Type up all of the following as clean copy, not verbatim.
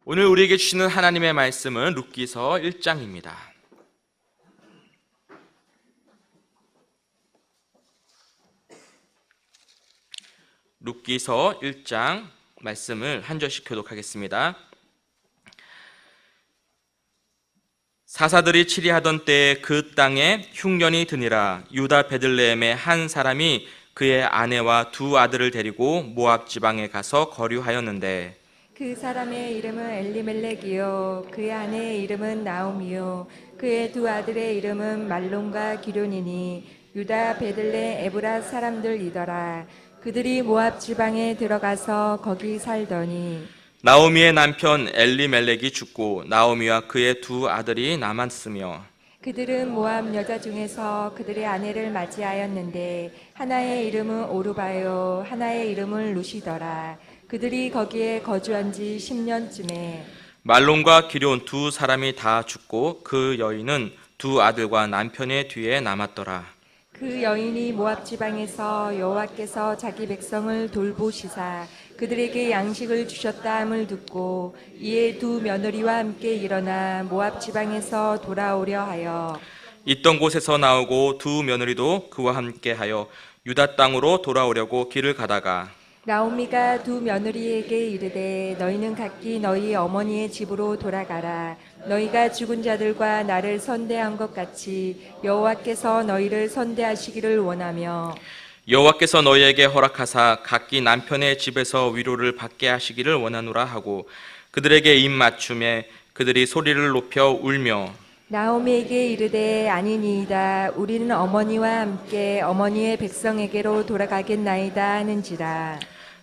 오늘 우리에게 주시는 하나님의 말씀은 룻기서 1장입니다. 룻기서 1장 말씀을 한 절씩 교독하겠습니다. 사사들이 치리하던 때에 그 땅에 흉년이 드니라. 유다 베들레헴의 한 사람이 그의 아내와 두 아들을 데리고 모압 지방에 가서 거류하였는데 그 사람의 이름은 엘리멜렉이요 그의 아내의 이름은 나오미요 그의 두 아들의 이름은 말론과 기럐이니 유다 베들레 에브라 사람들이더라. 그들이 모압 지방에 들어가서 거기 살더니 나오미의 남편 엘리멜렉이 죽고 나오미와 그의 두 아들이 남았으며 그들은 모압 여자 중에서 그들의 아내를 맞이하였는데 하나의 이름은 오르바요 하나의 이름은 루시더라. 그들이 거기에 거주한 지 10년쯤에 말론과 기럐 두 사람이 다 죽고 그 여인은 두 아들과 남편의 뒤에 남았더라. 그 여인이 모압 지방에서 여호와께서 자기 백성을 돌보시사 그들에게 양식을 주셨다함을 듣고 이에 두 며느리와 함께 일어나 모압 지방에서 돌아오려 하여 있던 곳에서 나오고 두 며느리도 그와 함께하여 유다 땅으로 돌아오려고 길을 가다가 나오미가 두 며느리에게 이르되 너희는 각기 너희 어머니의 집으로 돌아가라. 너희가 죽은 자들과 나를 선대한 것 같이 여호와께서 너희를 선대하시기를 원하며 여호와께서 너희에게 허락하사 각기 남편의 집에서 위로를 받게 하시기를 원하노라 하고 그들에게 입 맞춤에 그들이 소리를 높여 울며 나오미에게 이르되 아니니이다. 우리는 어머니와 함께 어머니의 백성에게로 돌아가겠나이다 하는지라.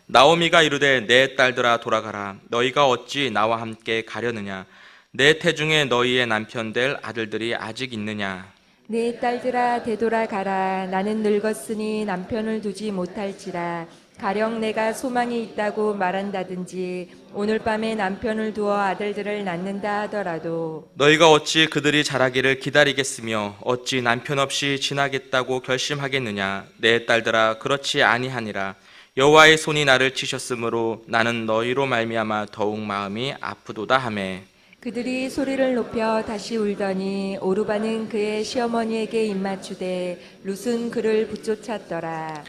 나오미가 이르되 내 딸들아 돌아가라. 너희가 어찌 나와 함께 가려느냐. 내 태중에 너희의 남편 될 아들들이 아직 있느냐. 내 딸들아 되돌아가라. 나는 늙었으니 남편을 두지 못할지라. 가령 내가 소망이 있다고 말한다든지 오늘 밤에 남편을 두어 아들들을 낳는다 하더라도 너희가 어찌 그들이 자라기를 기다리겠으며 어찌 남편 없이 지나겠다고 결심하겠느냐. 내 딸들아 그렇지 아니하니라. 여호와의 손이 나를 치셨으므로 나는 너희로 말미암아 더욱 마음이 아프도다 하매 그들이 소리를 높여 다시 울더니 오르바는 그의 시어머니에게 입맞추되 룻은 그를 붙쫓았더라.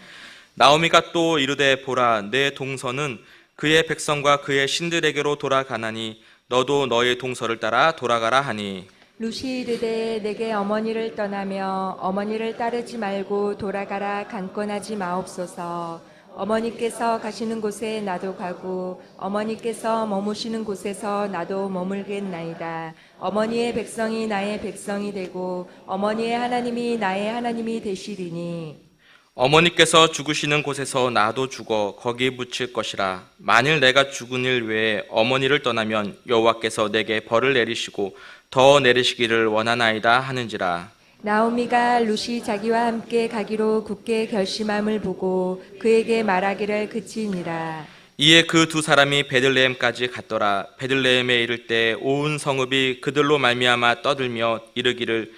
나오미가 또 이르되 보라 내 동서는 그의 백성과 그의 신들에게로 돌아가나니 너도 너의 동서를 따라 돌아가라 하니 룻이 이르되 내게 어머니를 떠나며 어머니를 따르지 말고 돌아가라 강권하지 마옵소서. 어머니께서 가시는 곳에 나도 가고 어머니께서 머무시는 곳에서 나도 머물겠나이다. 어머니의 백성이 나의 백성이 되고 어머니의 하나님이 나의 하나님이 되시리니 어머니께서 죽으시는 곳에서 나도 죽어 거기 묻힐 것이라. 만일 내가 죽은 일 외에 어머니를 떠나면 여호와께서 내게 벌을 내리시고 더 내리시기를 원하나이다 하는지라. 나오미가 룻이 자기와 함께 가기로 굳게 결심함을 보고 그에게 말하기를 그치니라. 이에 그 두 사람이 베들레헴까지 갔더라. 베들레헴에 이를 때 온 성읍이 그들로 말미암아 떠들며 이르기를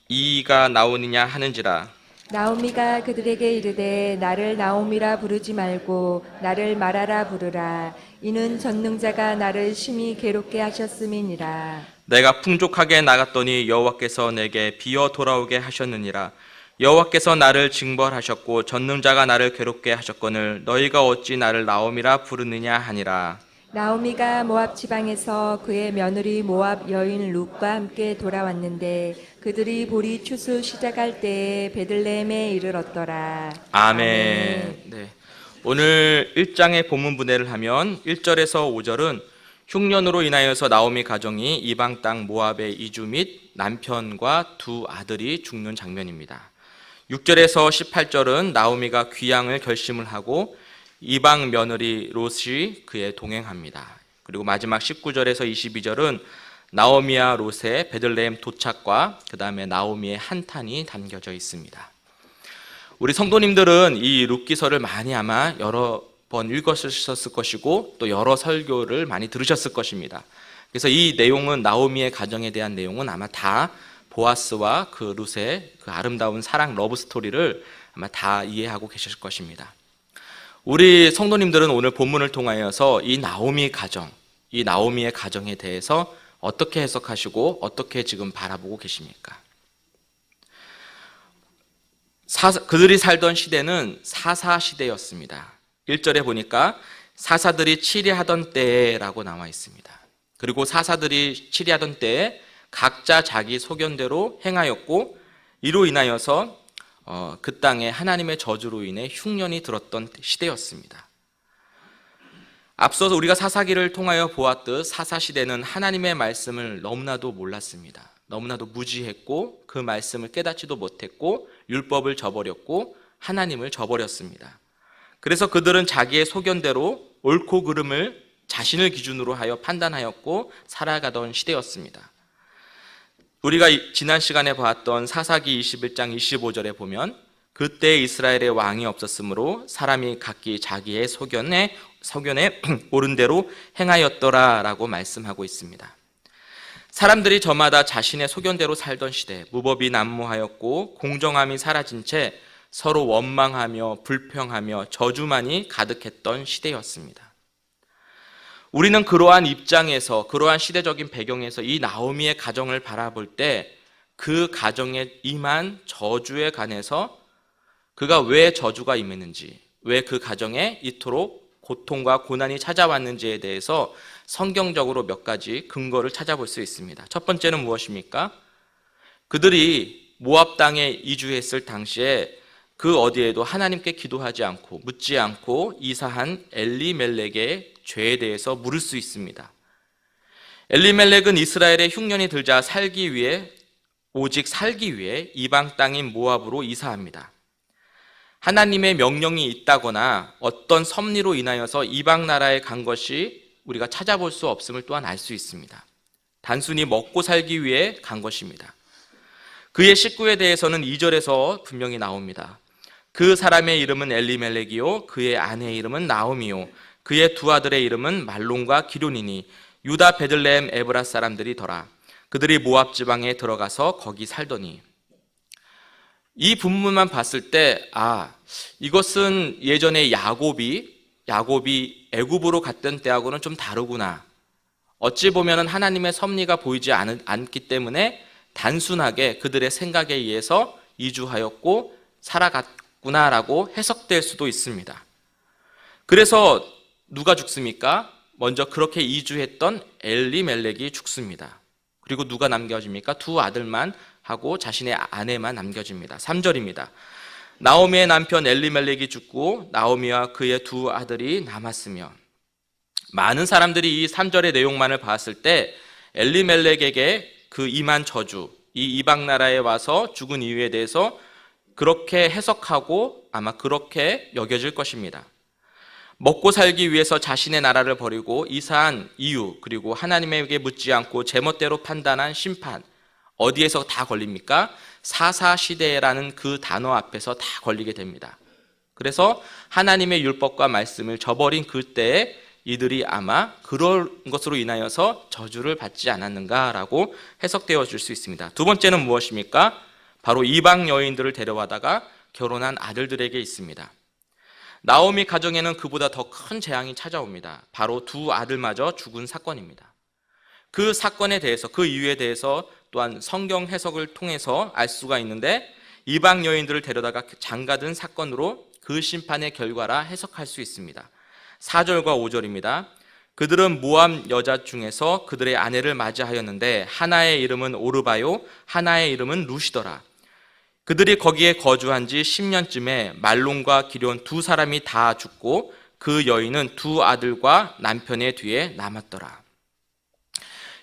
이가 나오느냐 하는지라. 나오미가 그들에게 이르되 나를 나오미라 부르지 말고 나를 마라라 부르라. 이는 전능자가 나를 심히 괴롭게 하셨음이니라. 내가 풍족하게 나갔더니 여호와께서 내게 비어 돌아오게 하셨느니라. 여호와께서 나를 징벌하셨고 전능자가 나를 괴롭게 하셨거늘 너희가 어찌 나를 나오미라 부르느냐 하니라. 나오미가 모압 지방에서 그의 며느리 모압 여인 룻과 함께 돌아왔는데 그들이 보리 추수 시작할 때에 베들레헴에 이르렀더라. 아멘. 네. 오늘 1장의 본문 분해를 하면 1절에서 5절은 흉년으로 인하여서 나오미 가정이 이방 땅 모압의 이주 및 남편과 두 아들이 죽는 장면입니다. 6절에서 18절은 나오미가 귀향을 결심을 하고 이방 며느리 롯이 그에 동행합니다. 그리고 마지막 19절에서 22절은 나오미와 롯의 베들레헴 도착과 그 다음에 나오미의 한탄이 담겨져 있습니다. 우리 성도님들은 이 룻기서를 많이 아마 여러 번 읽으셨을 것이고 또 여러 설교를 많이 들으셨을 것입니다. 그래서 이 내용은 나오미의 가정에 대한 내용은 아마 다 보아스와 그 룻의 그 아름다운 사랑 러브 스토리를 아마 다 이해하고 계실 것입니다. 우리 성도님들은 오늘 본문을 통하여서 이 나오미 가정, 이 나오미의 가정에 대해서 어떻게 해석하시고 어떻게 지금 바라보고 계십니까? 그들이 살던 시대는 사사 시대였습니다. 1절에 보니까 사사들이 치리하던 때라고 나와 있습니다. 그리고 사사들이 치리하던 때에 각자 자기 소견대로 행하였고 이로 인하여서 그 땅에 하나님의 저주로 인해 흉년이 들었던 시대였습니다. 앞서서 우리가 사사기를 통하여 보았듯 사사시대는 하나님의 말씀을 너무나도 몰랐습니다. 너무나도 무지했고 그 말씀을 깨닫지도 못했고 율법을 저버렸고 하나님을 저버렸습니다. 그래서 그들은 자기의 소견대로 옳고 그름을 자신을 기준으로 하여 판단하였고 살아가던 시대였습니다. 우리가 지난 시간에 봤던 사사기 21장 25절에 보면 그때 이스라엘의 왕이 없었으므로 사람이 각기 자기의 소견에 옳은 대로 행하였더라라고 말씀하고 있습니다. 사람들이 저마다 자신의 소견대로 살던 시대, 무법이 난무하였고 공정함이 사라진 채 서로 원망하며 불평하며 저주만이 가득했던 시대였습니다. 우리는 그러한 입장에서, 그러한 시대적인 배경에서 이 나오미의 가정을 바라볼 때 그 가정에 임한 저주에 관해서 그가 왜 저주가 임했는지, 왜 그 가정에 이토록 고통과 고난이 찾아왔는지에 대해서 성경적으로 몇 가지 근거를 찾아볼 수 있습니다. 첫 번째는 무엇입니까? 그들이 모압 땅에 이주했을 당시에 그 어디에도 하나님께 기도하지 않고 묻지 않고 이사한 엘리멜렉의 죄에 대해서 물을 수 있습니다. 엘리멜렉은 이스라엘의 흉년이 들자 오직 살기 위해 이방 땅인 모압으로 이사합니다. 하나님의 명령이 있다거나 어떤 섭리로 인하여서 이방 나라에 간 것이 우리가 찾아볼 수 없음을 또한 알 수 있습니다. 단순히 먹고 살기 위해 간 것입니다. 그의 식구에 대해서는 2절에서 분명히 나옵니다. 그 사람의 이름은 엘리멜렉이요 그의 아내의 이름은 나오미요 그의 두 아들의 이름은 말론과 기럐이니 유다 베들레헴 에브라 사람들이더라. 그들이 모압 지방에 들어가서 거기 살더니. 이 본문만 봤을 때 이것은 예전에 야곱이 애굽으로 갔던 때하고는 좀 다르구나. 어찌 보면 하나님의 섭리가 보이지 않기 때문에 단순하게 그들의 생각에 의해서 이주하였고 살아갔구나라고 해석될 수도 있습니다. 그래서 누가 죽습니까? 먼저 그렇게 이주했던 엘리멜렉이 죽습니다. 그리고 누가 남겨집니까? 두 아들만 하고 자신의 아내만 남겨집니다. 3절입니다. 나오미의 남편 엘리멜렉이 죽고 나오미와 그의 두 아들이 남았으며. 많은 사람들이 이 3절의 내용만을 봤을 때 엘리멜렉에게 그 임한 저주, 이 이방 나라에 와서 죽은 이유에 대해서 그렇게 해석하고 아마 그렇게 여겨질 것입니다. 먹고 살기 위해서 자신의 나라를 버리고 이사한 이유, 그리고 하나님에게 묻지 않고 제멋대로 판단한 심판, 어디에서 다 걸립니까? 사사시대라는 그 단어 앞에서 다 걸리게 됩니다. 그래서 하나님의 율법과 말씀을 저버린 그때에 이들이 아마 그런 것으로 인하여서 저주를 받지 않았는가라고 해석되어 줄 수 있습니다. 두 번째는 무엇입니까? 바로 이방 여인들을 데려와다가 결혼한 아들들에게 있습니다. 나오미 가정에는 그보다 더 큰 재앙이 찾아옵니다. 바로 두 아들마저 죽은 사건입니다. 그 사건에 대해서, 그 이유에 대해서 또한 성경 해석을 통해서 알 수가 있는데 이방 여인들을 데려다가 장가든 사건으로 그 심판의 결과라 해석할 수 있습니다. 4절과 5절입니다. 그들은 모압 여자 중에서 그들의 아내를 맞이하였는데 하나의 이름은 오르바요 하나의 이름은 루시더라. 그들이 거기에 거주한 지 10년쯤에 말론과 기럐 두 사람이 다 죽고 그 여인은 두 아들과 남편의 뒤에 남았더라.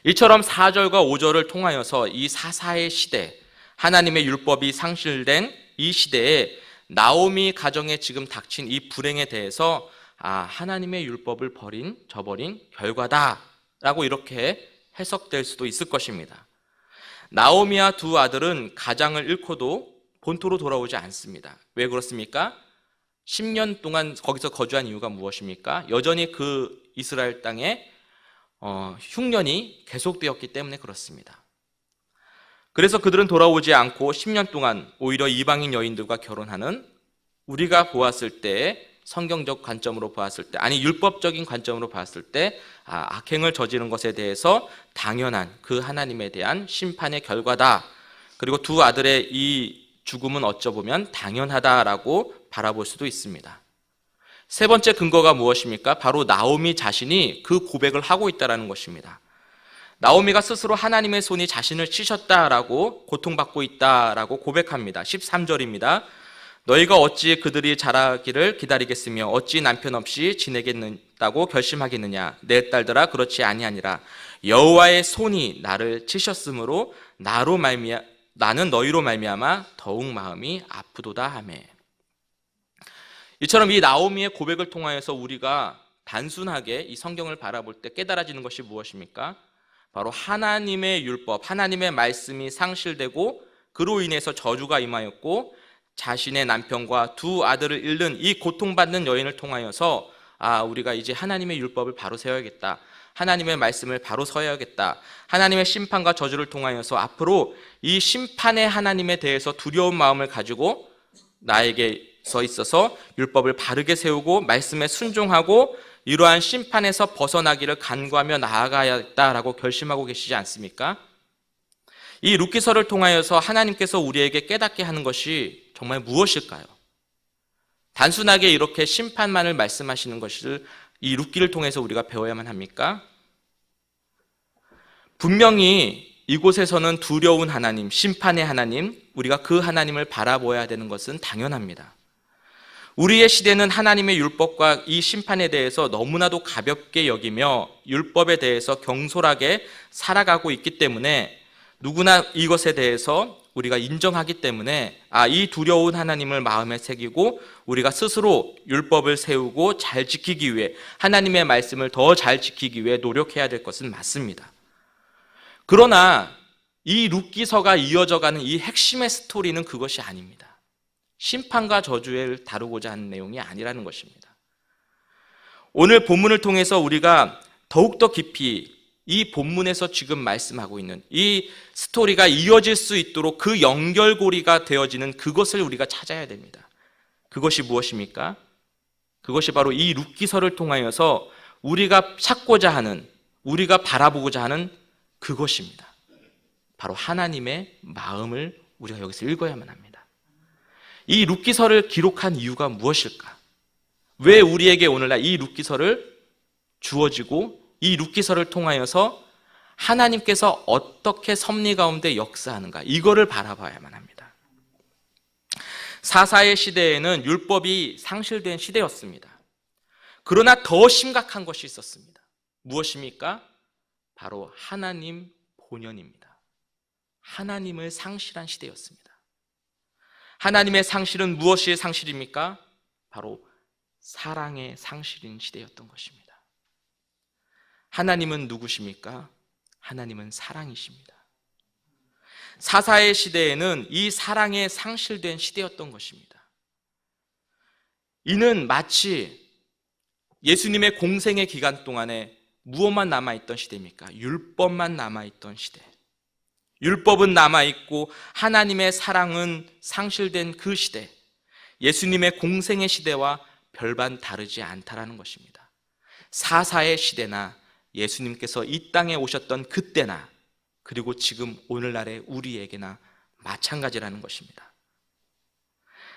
이처럼 4절과 5절을 통하여서 이 사사의 시대, 하나님의 율법이 상실된 이 시대에 나오미 가정에 지금 닥친 이 불행에 대해서 하나님의 율법을 저버린 결과다라고 이렇게 해석될 수도 있을 것입니다. 나오미와 두 아들은 가장을 잃고도 본토로 돌아오지 않습니다. 왜 그렇습니까? 10년 동안 거기서 거주한 이유가 무엇입니까? 여전히 그 이스라엘 땅에 흉년이 계속되었기 때문에 그렇습니다. 그래서 그들은 돌아오지 않고 10년 동안 오히려 이방인 여인들과 결혼하는, 우리가 보았을 때 성경적 관점으로 보았을 때, 아니 율법적인 관점으로 보았을 때 악행을 저지른 것에 대해서 당연한 그 하나님에 대한 심판의 결과다. 그리고 두 아들의 이 죽음은 어쩌보면 당연하다라고 바라볼 수도 있습니다. 세 번째 근거가 무엇입니까? 바로 나오미 자신이 그 고백을 하고 있다는 것입니다. 나오미가 스스로 하나님의 손이 자신을 치셨다라고, 고통받고 있다라고 고백합니다. 13절입니다. 너희가 어찌 그들이 자라기를 기다리겠으며 어찌 남편 없이 지내겠다고 결심하겠느냐. 내 딸들아, 그렇지 아니하니라. 여호와의 손이 나를 치셨으므로 나는 너희로 말미암아 더욱 마음이 아프도다 하매. 이처럼 이 나오미의 고백을 통하여서 우리가 단순하게 이 성경을 바라볼 때 깨달아지는 것이 무엇입니까? 바로 하나님의 율법, 하나님의 말씀이 상실되고 그로 인해서 저주가 임하였고 자신의 남편과 두 아들을 잃는 이 고통받는 여인을 통하여서 우리가 이제 하나님의 율법을 바로 세워야겠다. 하나님의 말씀을 바로 서야겠다. 하나님의 심판과 저주를 통하여서 앞으로 이 심판의 하나님에 대해서 두려운 마음을 가지고 나에게서 있어서 율법을 바르게 세우고 말씀에 순종하고 이러한 심판에서 벗어나기를 간구하며 나아가야겠다라고 결심하고 계시지 않습니까? 이 룻기서를 통하여서 하나님께서 우리에게 깨닫게 하는 것이 정말 무엇일까요? 단순하게 이렇게 심판만을 말씀하시는 것을 이 룻기를 통해서 우리가 배워야만 합니까? 분명히 이곳에서는 두려운 하나님, 심판의 하나님, 우리가 그 하나님을 바라보아야 되는 것은 당연합니다. 우리의 시대는 하나님의 율법과 이 심판에 대해서 너무나도 가볍게 여기며 율법에 대해서 경솔하게 살아가고 있기 때문에 누구나 이것에 대해서 우리가 인정하기 때문에 이 두려운 하나님을 마음에 새기고 우리가 스스로 율법을 세우고 잘 지키기 위해, 하나님의 말씀을 더 잘 지키기 위해 노력해야 될 것은 맞습니다. 그러나 이 룻기서가 이어져가는 이 핵심의 스토리는 그것이 아닙니다. 심판과 저주를 다루고자 하는 내용이 아니라는 것입니다. 오늘 본문을 통해서 우리가 더욱더 깊이 이 본문에서 지금 말씀하고 있는 이 스토리가 이어질 수 있도록 그 연결고리가 되어지는 그것을 우리가 찾아야 됩니다. 그것이 무엇입니까? 그것이 바로 이 룻기서를 통하여서 우리가 찾고자 하는, 우리가 바라보고자 하는 그것입니다. 바로 하나님의 마음을 우리가 여기서 읽어야만 합니다. 이 룻기서를 기록한 이유가 무엇일까? 왜 우리에게 오늘날 이 룻기서를 주어지고 이 룻기서를 통하여서 하나님께서 어떻게 섭리 가운데 역사하는가, 이거를 바라봐야만 합니다. 사사의 시대에는 율법이 상실된 시대였습니다. 그러나 더 심각한 것이 있었습니다. 무엇입니까? 바로 하나님 본연입니다. 하나님을 상실한 시대였습니다. 하나님의 상실은 무엇이 상실입니까? 바로 사랑의 상실인 시대였던 것입니다. 하나님은 누구십니까? 하나님은 사랑이십니다. 사사의 시대에는 이 사랑에 상실된 시대였던 것입니다. 이는 마치 예수님의 공생의 기간 동안에 무엇만 남아있던 시대입니까? 율법만 남아있던 시대. 율법은 남아있고 하나님의 사랑은 상실된 그 시대, 예수님의 공생의 시대와 별반 다르지 않다라는 것입니다. 사사의 시대나 예수님께서 이 땅에 오셨던 그때나, 그리고 지금 오늘날의 우리에게나 마찬가지라는 것입니다.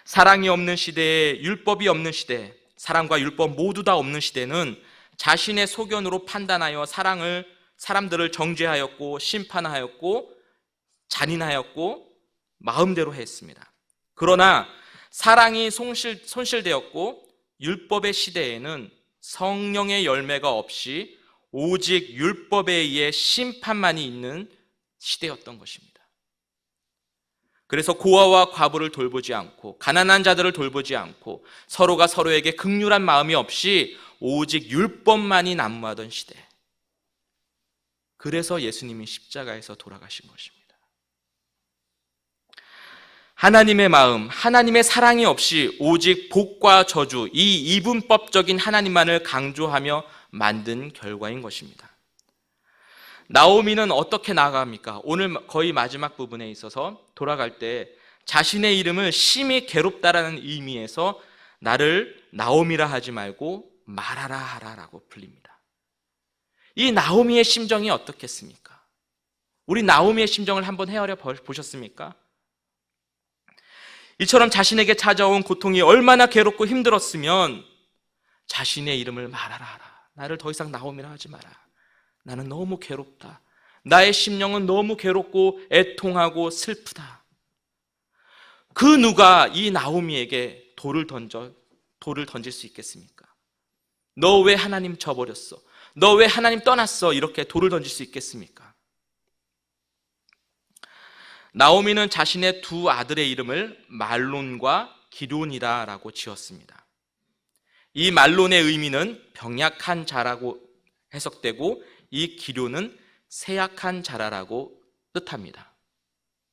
사랑이 없는 시대에, 율법이 없는 시대, 사랑과 율법 모두 다 없는 시대는 자신의 소견으로 판단하여 사람들을 정죄하였고 심판하였고 잔인하였고 마음대로 했습니다. 그러나 사랑이 손실되었고 율법의 시대에는 성령의 열매가 없이 오직 율법에 의해 심판만이 있는 시대였던 것입니다. 그래서 고아와 과부를 돌보지 않고 가난한 자들을 돌보지 않고 서로가 서로에게 긍휼한 마음이 없이 오직 율법만이 난무하던 시대. 그래서 예수님이 십자가에서 돌아가신 것입니다. 하나님의 마음, 하나님의 사랑이 없이 오직 복과 저주, 이 이분법적인 하나님만을 강조하며 만든 결과인 것입니다. 나오미는 어떻게 나아갑니까? 오늘 거의 마지막 부분에 있어서 돌아갈 때 자신의 이름을 심히 괴롭다라는 의미에서 나를 나오미라 하지 말고 마라라 하라라고 불립니다. 이 나오미의 심정이 어떻겠습니까? 우리 나오미의 심정을 한번 헤아려 보셨습니까? 이처럼 자신에게 찾아온 고통이 얼마나 괴롭고 힘들었으면 자신의 이름을 말하라 하라. 나를 더 이상 나오미라 하지 마라. 나는 너무 괴롭다. 나의 심령은 너무 괴롭고 애통하고 슬프다. 그 누가 이 나오미에게 돌을 던질 수 있겠습니까? 너 왜 하나님 저버렸어? 너 왜 하나님 떠났어? 이렇게 돌을 던질 수 있겠습니까? 나오미는 자신의 두 아들의 이름을 말론과 기론이라고 지었습니다. 이 말론의 의미는 병약한 자라고 해석되고 이 기론은 쇠약한 자라라고 뜻합니다.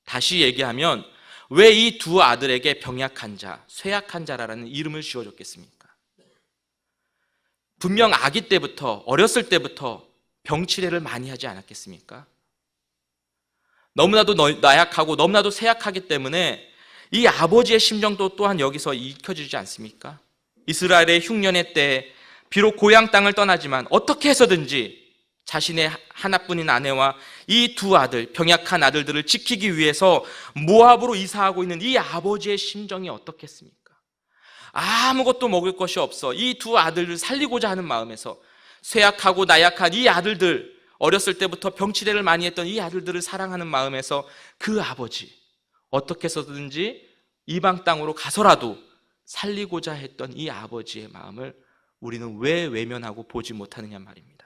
다시 얘기하면 왜 이 두 아들에게 병약한 자, 쇠약한 자라는 이름을 지어줬겠습니까? 분명 아기 때부터, 어렸을 때부터 병치레를 많이 하지 않았겠습니까? 너무나도 나약하고 너무나도 쇠약하기 때문에 이 아버지의 심정도 또한 여기서 읽혀지지 않습니까? 이스라엘의 흉년의 때에 비록 고향 땅을 떠나지만 어떻게 해서든지 자신의 하나뿐인 아내와 이 두 아들, 병약한 아들들을 지키기 위해서 모압으로 이사하고 있는 이 아버지의 심정이 어떻겠습니까? 아무것도 먹을 것이 없어 이 두 아들을 살리고자 하는 마음에서 쇠약하고 나약한 이 아들들, 어렸을 때부터 병치레를 많이 했던 이 아들들을 사랑하는 마음에서 그 아버지, 어떻게 해서든지 이방 땅으로 가서라도 살리고자 했던 이 아버지의 마음을 우리는 왜 외면하고 보지 못하느냐 말입니다.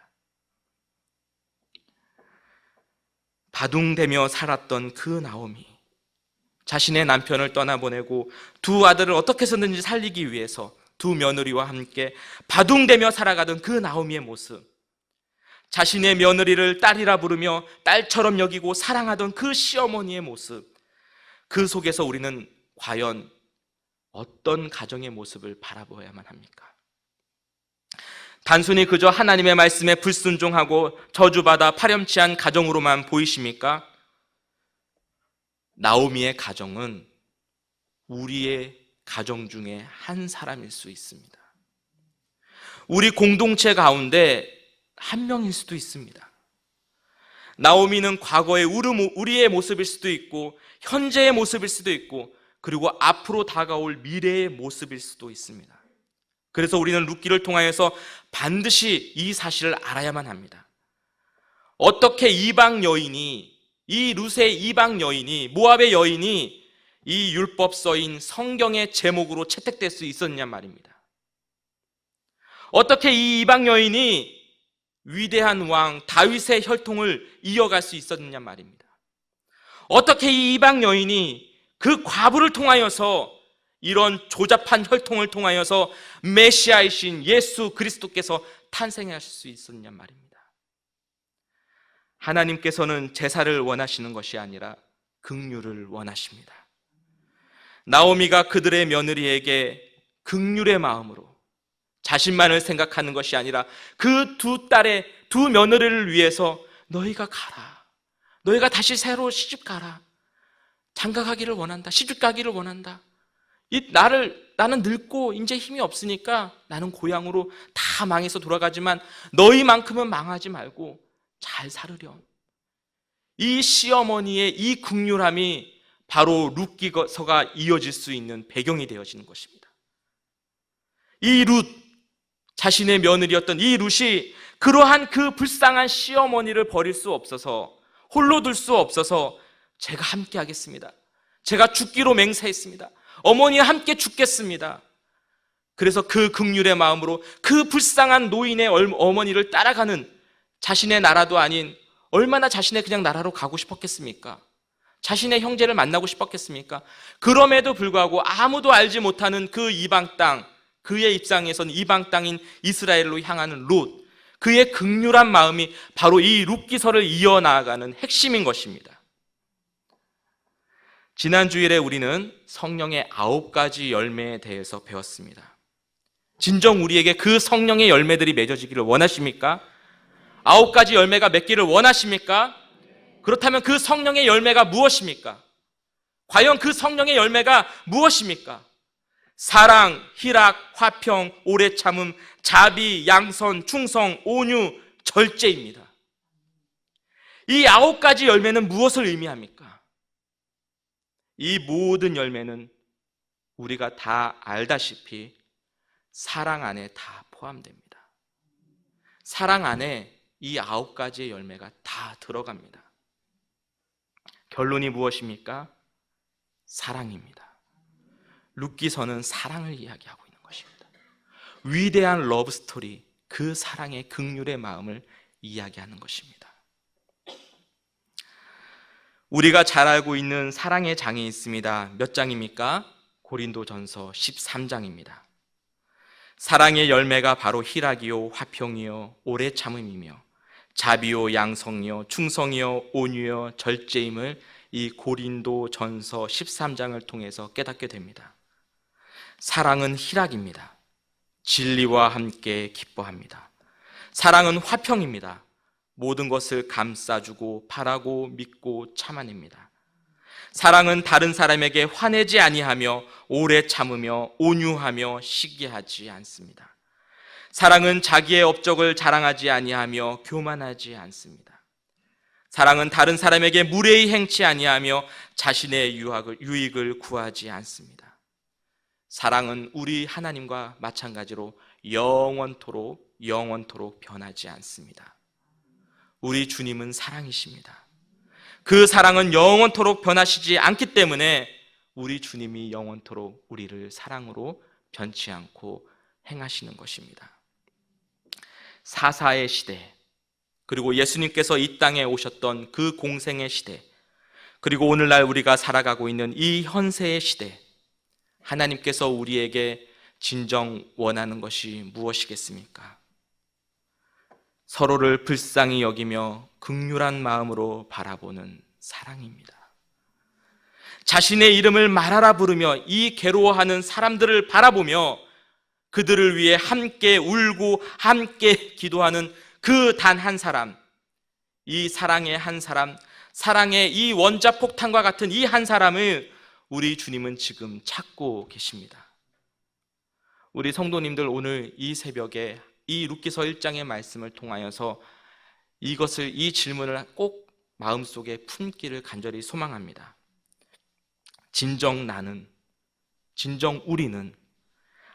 바둥대며 살았던 그 나오미, 자신의 남편을 떠나보내고 두 아들을 어떻게 해서든지 살리기 위해서 두 며느리와 함께 바둥대며 살아가던 그 나오미의 모습, 자신의 며느리를 딸이라 부르며 딸처럼 여기고 사랑하던 그 시어머니의 모습, 그 속에서 우리는 과연 어떤 가정의 모습을 바라보아야만 합니까? 단순히 그저 하나님의 말씀에 불순종하고 저주받아 파렴치한 가정으로만 보이십니까? 나오미의 가정은 우리의 가정 중에 한 사람일 수 있습니다. 우리 공동체 가운데 한 명일 수도 있습니다. 나오미는 과거의 우리의 모습일 수도 있고 현재의 모습일 수도 있고 그리고 앞으로 다가올 미래의 모습일 수도 있습니다. 그래서 우리는 룻기를 통하여서 반드시 이 사실을 알아야만 합니다. 어떻게 이방 여인이, 이 룻의 이방 여인이, 모압의 여인이 이 율법서인 성경의 제목으로 채택될 수 있었냐 말입니다. 어떻게 이 이방 여인이 위대한 왕 다윗의 혈통을 이어갈 수 있었느냐 말입니다. 어떻게 이 이방 여인이 그 과부를 통하여서 이런 조잡한 혈통을 통하여서 메시아이신 예수 그리스도께서 탄생하실 수 있었냐 말입니다. 하나님께서는 제사를 원하시는 것이 아니라 긍휼을 원하십니다. 나오미가 그들의 며느리에게 긍휼의 마음으로 자신만을 생각하는 것이 아니라 그 두 며느리를 위해서 너희가 가라, 너희가 다시 새로 시집 가라, 장가가기를 원한다, 시집 가기를 원한다. 나는 늙고 이제 힘이 없으니까 나는 고향으로 다 망해서 돌아가지만 너희만큼은 망하지 말고 잘 살으렴. 이 시어머니의 이 긍휼함이 바로 룻기서가 이어질 수 있는 배경이 되어지는 것입니다. 이 룻, 자신의 며느리였던 이 룻이 그러한 그 불쌍한 시어머니를 버릴 수 없어서, 홀로 둘 수 없어서 제가 함께 하겠습니다. 제가 죽기로 맹세했습니다. 어머니와 함께 죽겠습니다. 그래서 그 긍휼의 마음으로 그 불쌍한 노인의 어머니를 따라가는, 자신의 나라도 아닌 얼마나 자신의 그냥 나라로 가고 싶었겠습니까? 자신의 형제를 만나고 싶었겠습니까? 그럼에도 불구하고 아무도 알지 못하는 그 이방 땅, 그의 입장에서는 이방 땅인 이스라엘로 향하는 룻, 그의 긍휼한 마음이 바로 이 룻기서를 이어나가는 핵심인 것입니다. 지난 주일에 우리는 성령의 9가지 열매에 대해서 배웠습니다. 진정 우리에게 그 성령의 열매들이 맺어지기를 원하십니까? 9가지 열매가 맺기를 원하십니까? 그렇다면 그 성령의 열매가 무엇입니까? 과연 그 성령의 열매가 무엇입니까? 사랑, 희락, 화평, 오래 참음, 자비, 양선, 충성, 온유, 절제입니다. 이 9가지 열매는 무엇을 의미합니까? 이 모든 열매는 우리가 다 알다시피 사랑 안에 다 포함됩니다. 사랑 안에 이 9가지의 열매가 다 들어갑니다. 결론이 무엇입니까? 사랑입니다. 룻기서는 사랑을 이야기하고 있는 것입니다. 위대한 러브 스토리, 그 사랑의 긍휼의 마음을 이야기하는 것입니다. 우리가 잘 알고 있는 사랑의 장이 있습니다. 몇 장입니까? 고린도전서 13장입니다. 사랑의 열매가 바로 희락이요, 화평이요, 오래 참음이며 자비요, 양성이요, 충성이요, 온유요, 절제임을 이 고린도전서 13장을 통해서 깨닫게 됩니다. 사랑은 희락입니다. 진리와 함께 기뻐합니다. 사랑은 화평입니다. 모든 것을 감싸주고 바라고 믿고 참아냅니다. 사랑은 다른 사람에게 화내지 아니하며 오래 참으며 온유하며 시기하지 않습니다. 사랑은 자기의 업적을 자랑하지 아니하며 교만하지 않습니다. 사랑은 다른 사람에게 무례히 행치 아니하며 자신의 유익을 구하지 않습니다. 사랑은 우리 하나님과 마찬가지로 영원토록 변하지 않습니다. 우리 주님은 사랑이십니다. 그 사랑은 영원토록 변하시지 않기 때문에 우리 주님이 영원토록 우리를 사랑으로 변치 않고 행하시는 것입니다. 사사의 시대, 그리고 예수님께서 이 땅에 오셨던 그 공생의 시대, 그리고 오늘날 우리가 살아가고 있는 이 현세의 시대, 하나님께서 우리에게 진정 원하는 것이 무엇이겠습니까? 서로를 불쌍히 여기며 긍휼한 마음으로 바라보는 사랑입니다. 자신의 이름을 말하라 부르며 이 괴로워하는 사람들을 바라보며 그들을 위해 함께 울고 함께 기도하는 그 단 한 사람, 이 사랑의 한 사람, 사랑의 이 원자폭탄과 같은 이 한 사람을 우리 주님은 지금 찾고 계십니다. 우리 성도님들, 오늘 이 새벽에 이 룻기서 1장의 말씀을 통하여서 이 질문을 꼭 마음속에 품기를 간절히 소망합니다. 진정 나는, 진정 우리는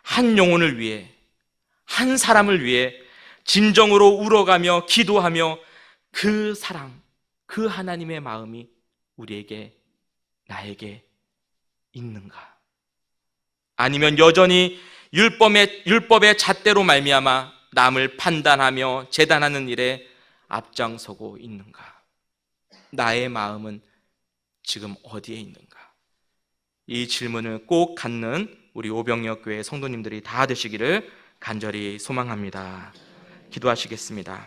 한 영혼을 위해, 한 사람을 위해 진정으로 울어가며 기도하며 그 사랑, 그 하나님의 마음이 우리에게, 나에게 있는가? 아니면 여전히 율법의 잣대로 말미암아 남을 판단하며 재단하는 일에 앞장서고 있는가? 나의 마음은 지금 어디에 있는가? 이 질문을 꼭 갖는 우리 오병역 교회 성도님들이 다 되시기를 간절히 소망합니다. 기도하시겠습니다.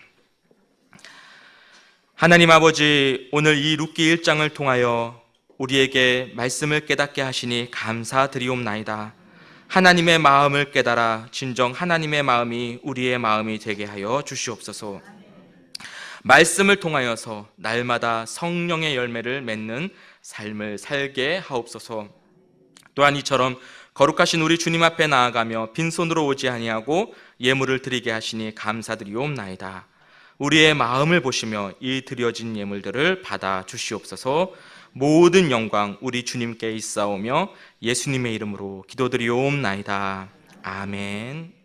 하나님 아버지, 오늘 이 룻기 1장을 통하여 우리에게 말씀을 깨닫게 하시니 감사드리옵나이다. 하나님의 마음을 깨달아 진정 하나님의 마음이 우리의 마음이 되게 하여 주시옵소서. 말씀을 통하여서 날마다 성령의 열매를 맺는 삶을 살게 하옵소서. 또한 이처럼 거룩하신 우리 주님 앞에 나아가며 빈손으로 오지 아니하고 예물을 드리게 하시니 감사드리옵나이다. 우리의 마음을 보시며 이 드려진 예물들을 받아 주시옵소서. 모든 영광 우리 주님께 있사오며 예수님의 이름으로 기도드리옵나이다. 아멘.